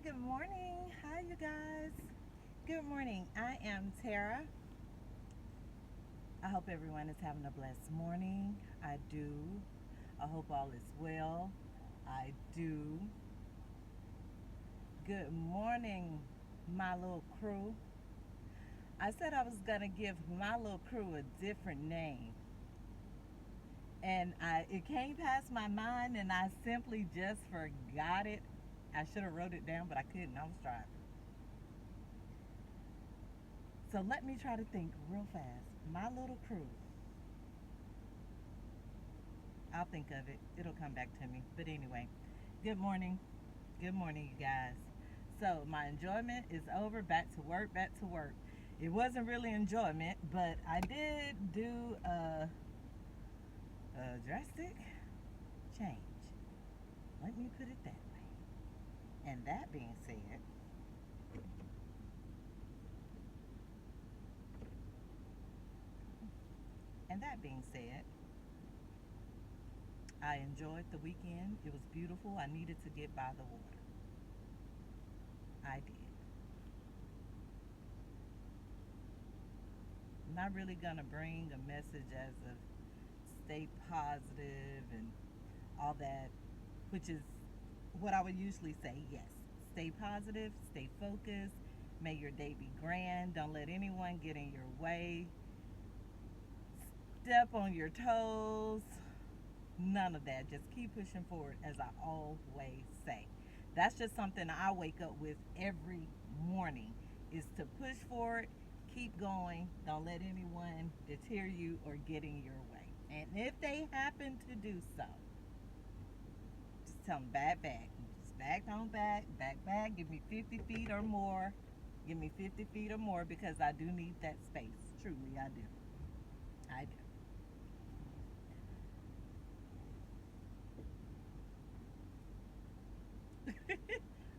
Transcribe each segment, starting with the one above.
Good morning. Hi, you guys. Good morning. I am Tara. I hope everyone is having a blessed morning. I do. I hope all is well. I do. Good morning, my little crew. I said I was going to give my little crew a different name. And it came past my mind, and I simply just forgot it. I should have wrote it down, but I couldn't. I was driving. So let me try to think real fast. My little crew. I'll think of it. It'll come back to me. But anyway, good morning. Good morning, you guys. So my enjoyment is over. Back to work. Back to work. It wasn't really enjoyment, but I did do a drastic change. Let me put it that way. And that being said, and that being said, I enjoyed the weekend. It was beautiful. I needed to get by the water. I did. I'm not really gonna bring a message as of stay positive and all that, which is what I would usually say. Yes, stay positive, stay focused, may your day be grand, don't let anyone get in your way, step on your toes, none of that. Just keep pushing forward, as I always say. That's just something I wake up with every morning, is to push forward, keep going, don't let anyone deter you or get in your way. And if they happen to do so, just tell them back. Just back on back, give me 50 feet or more. Give me 50 feet or more, because I do need that space. Truly, I do. I do.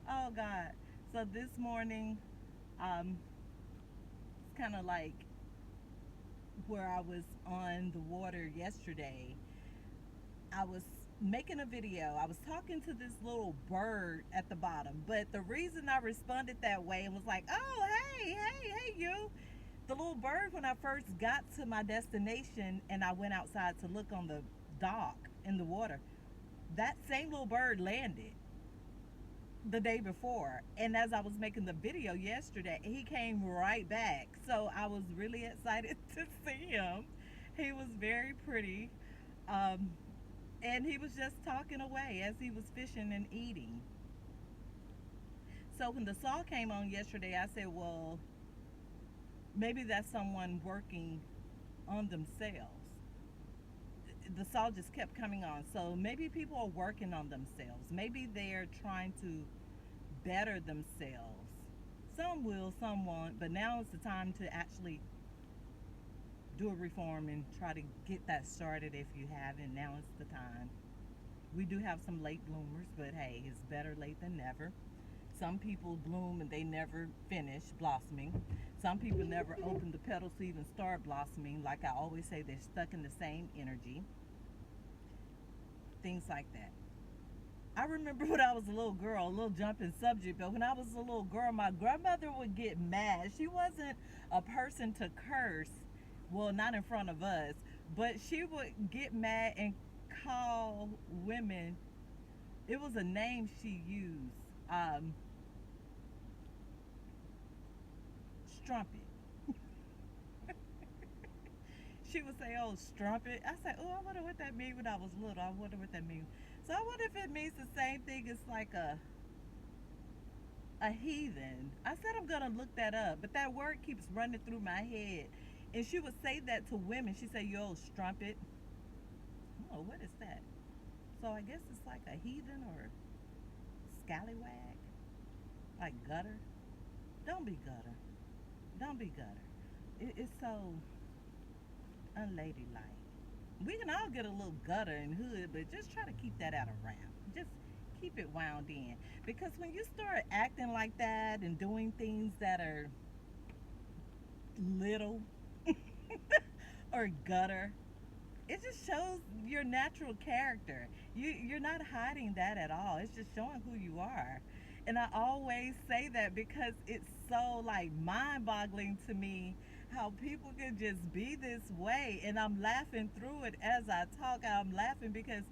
Oh, God. So this morning, it's kind of like where I was on the water yesterday. I was making a video. I was talking to this little bird at the bottom. But the reason I responded that way and was like, oh, hey, you. The little bird, when I first got to my destination and I went outside to look on the dock in the water, that same little bird landed the day before. And as I was making the video yesterday, he came right back. So I was really excited to see him. He was very pretty. Um, and he was just talking away as he was fishing and eating. So when the saw came on yesterday, I said, well, maybe that's someone working on themselves. The saw just kept coming on. So maybe people are working on themselves. Maybe they're trying to better themselves. Some will, some won't, but now is the time to actually do a reform and try to get that started. If you haven't, now is the time. We do have some late bloomers, but hey, it's better late than never. Some people bloom and they never finish blossoming. Some people never open the petals to even start blossoming. Like I always say, they're stuck in the same energy. Things like that. I remember when I was a little girl, a little jumping subject, but when I was a little girl, my grandmother would get mad. She wasn't a person to curse, well, not in front of us, but she would get mad and call women. It was a name she used, strumpet. She would say, "Oh, strumpet." I said, "Oh, I wonder what that means." When I was little, I wonder what that means. So I wonder if it means the same thing as like a heathen. I said I'm gonna look that up, but that word keeps running through my head. And she would say that to women. She said, "You old strumpet." Oh, what is that? So I guess it's like a heathen or scallywag, like gutter. Don't be gutter. Don't be gutter. It's so unladylike. We can all get a little gutter and hood, but just try to keep that out of rap. Just keep it wound in. Because when you start acting like that and doing things that are little or gutter, it just shows your natural character. You're not hiding that at all. It's just showing who you are. And I always say that because it's so like mind boggling to me how people can just be this way. And I'm laughing through it as I talk. I'm laughing because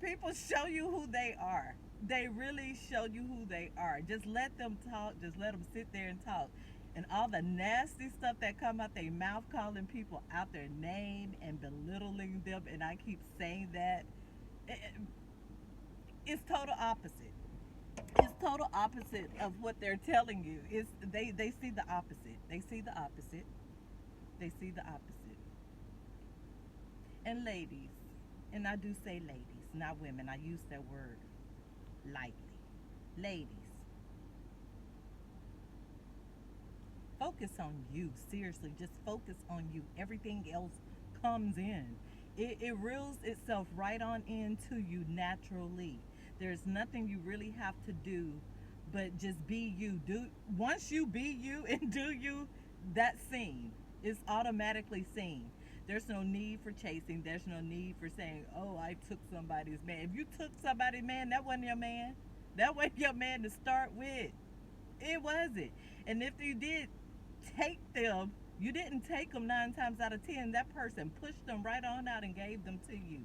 people show you who they are. They really show you who they are. Just let them talk. Just let them sit there and talk. And all the nasty stuff that come out their mouth, calling people out their name and belittling them, and I keep saying that, it's total opposite. It's total opposite of what they're telling you. It's they see the opposite. They see the opposite. They see the opposite. And ladies, and I do say ladies, not women. I use that word lightly. Ladies, focus on you. Seriously, just focus on you. Everything else comes in. It reels itself right on into you naturally. There's nothing you really have to do but just be you. Do once you be you and do you, that scene is automatically seen. There's no need for chasing. There's no need for saying, "Oh, I took somebody's man." If you took somebody's man, that wasn't your man. That wasn't your man to start with. It wasn't. And if you did take them, you didn't take them 9 times out of 10. That person pushed them right on out and gave them to you.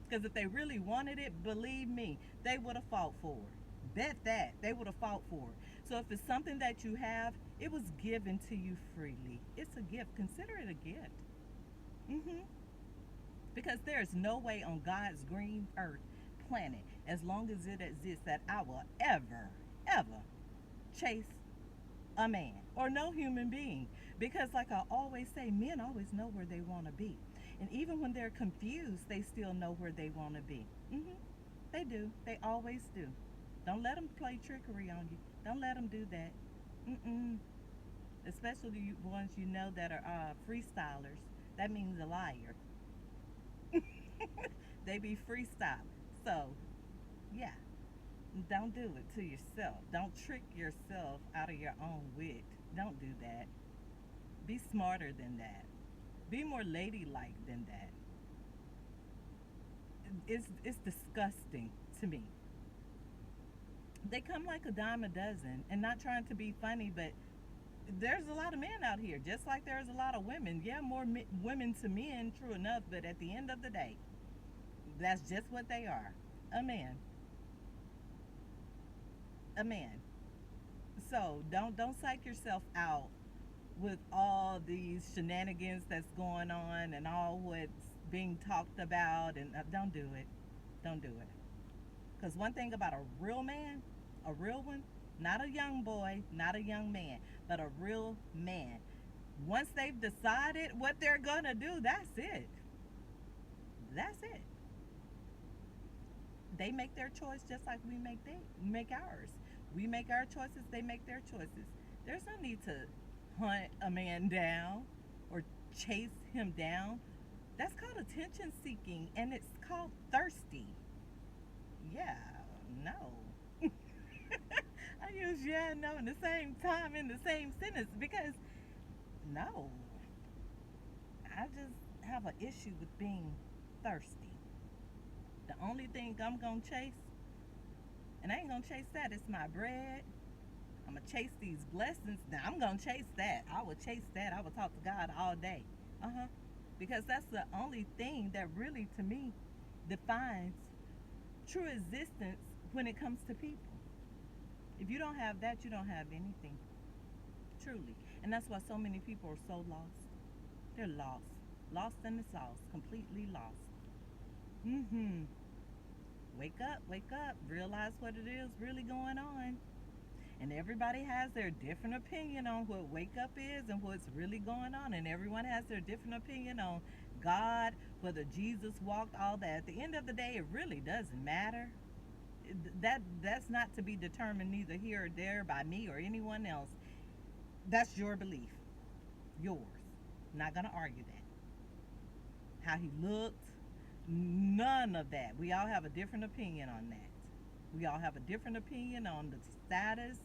Because if they really wanted it, believe me, they would have fought for it. Bet that. They would have fought for it. So if it's something that you have, it was given to you freely. It's a gift. Consider it a gift. Hmm. Because there's no way on God's green earth planet, as long as it exists, that I will ever chase a man or no human being. Because, like I always say, men always know where they want to be. And even when they're confused, they still know where they want to be. They do. They always do. Don't let them play trickery on you. Don't let them do that. Mm-mm. Especially the ones you know that are freestylers. That means a liar. They be freestyling. So, yeah. Don't do it to yourself. Don't trick yourself out of your own wit. Don't do that. Be smarter than that. Be more ladylike than that. It's disgusting to me. They come like a dime a dozen, and not trying to be funny, but there's a lot of men out here, just like there's a lot of women. Yeah, more women to men, true enough, but at the end of the day, that's just what they are. A man. A man. So don't psych yourself out with all these shenanigans that's going on and all what's being talked about, and don't do it. Don't do it. Because one thing about a real man, a real one, not a young boy, not a young man, but a real man, once they've decided what they're gonna do, that's it. That's it. They make their choice just like we make ours. We make our choices, they make their choices. There's no need to hunt a man down or chase him down. That's called attention seeking, and it's called thirsty. Yeah, no. I use yeah and no in the same time in the same sentence because no. I just have an issue with being thirsty. The only thing I'm gonna chase, and I ain't gonna chase that, it's my bread. I'm gonna chase these blessings. Now I'm gonna chase that. I will chase that. I will talk to God all day. Uh-huh. Because that's the only thing that really to me defines true existence when it comes to people. If you don't have that, you don't have anything. Truly. And that's why so many people are so lost. They're lost. Lost in the sauce. Completely lost. Mm-hmm. Wake up. Realize what it is really going on. And everybody has their different opinion on what wake up is and what's really going on. And everyone has their different opinion on God, whether Jesus walked, all that. At the end of the day, it really doesn't matter. That's not to be determined neither here or there by me or anyone else. That's your belief. Yours. Not gonna argue that. How he looked, none of that. We all have a different opinion on that. We all have a different opinion on the status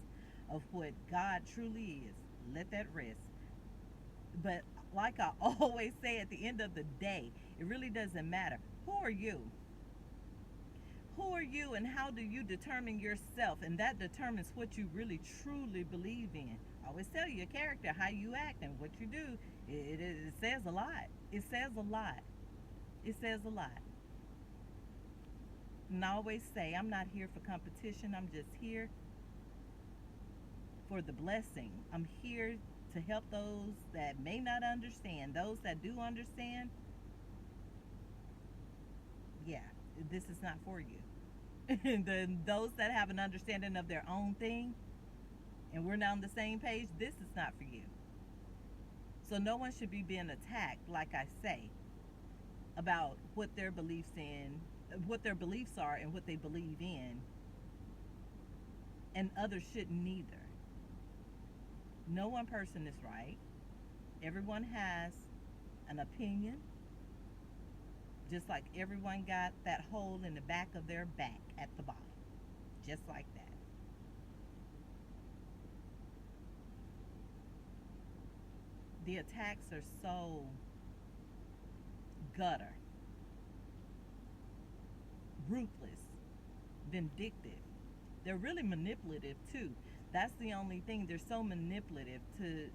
of what God truly is. Let that rest. But like I always say, at the end of the day, it really doesn't matter. Who are you? Who are you and how do you determine yourself? And that determines what you really truly believe in. I always tell you, your character, how you act and what you do, it says a lot. It says a lot. It says a lot. And I always say, I'm not here for competition. I'm just here for the blessing. I'm here to help those that may not understand. Those that do understand, yeah, this is not for you. Those that have an understanding of their own thing and we're not on the same page, this is not for you. So no one should be being attacked, like I say, about what their beliefs are and what they believe in, and others shouldn't either. No one person is right. Everyone has an opinion, just like everyone got that hole in the back of their back at the bottom, just like that. The attacks are so gutter, ruthless, vindictive. They're really manipulative too. That's the only thing. They're so manipulative to.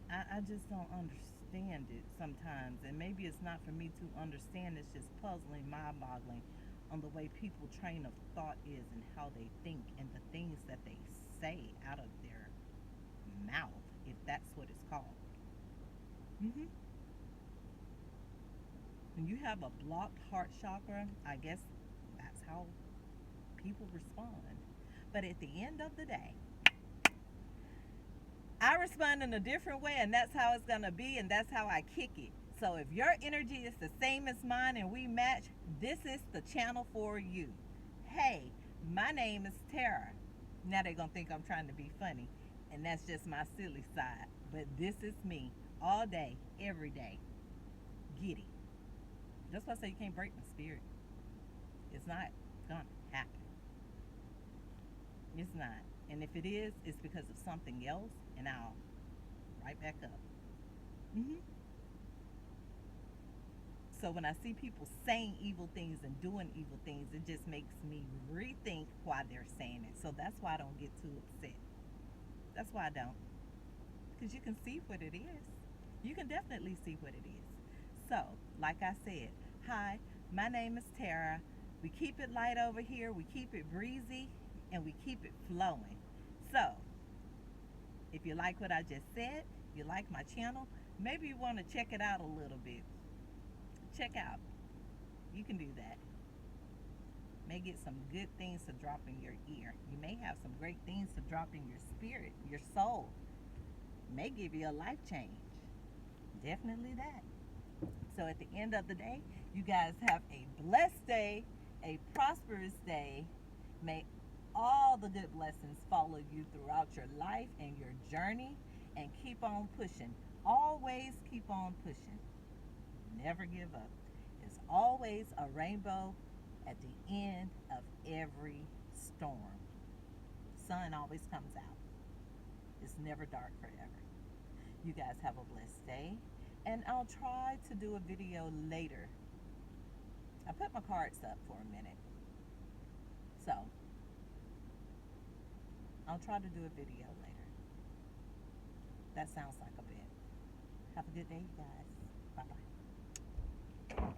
I just don't understand it sometimes, and maybe it's not for me to understand. It's just puzzling, mind-boggling on the way people train of thought is and how they think and the things that they say out of their mouth, if that's what it's called. hmm When you have a blocked heart chakra, I guess that's how people respond. But at the end of the day, I respond in a different way, and that's how it's going to be, and that's how I kick it. So if your energy is the same as mine and we match, this is the channel for you. Hey, my name is Tara. Now they're going to think I'm trying to be funny, and that's just my silly side. But this is me all day, every day. Giddy. That's why I say you can't break my spirit. It's not going to happen. It's not. And if it is, it's because of something else, and I'll right back up. So when I see people saying evil things and doing evil things, it just makes me rethink why they're saying it. So that's why I don't get too upset. That's why I don't. Because you can see what it is. You can definitely see what it is. So, like I said, hi, my name is Tara. We keep it light over here. We keep it breezy. And we keep it flowing. So, if you like what I just said, you like my channel, maybe you want to check it out a little bit. Check out. You can do that. May get some good things to drop in your ear. You may have some great things to drop in your spirit, your soul. May give you a life change. Definitely that. So at the end of the day, you guys have a blessed day, a prosperous day. May all the good blessings follow you throughout your life and your journey, and keep on pushing. Always keep on pushing. Never give up. There's always a rainbow at the end of every storm. Sun always comes out. It's never dark forever. You guys have a blessed day, and I'll try to do a video later. I put my cards up for a minute, so I'll try to do a video later. That sounds like a bit. Have a good day, you guys. Bye-bye.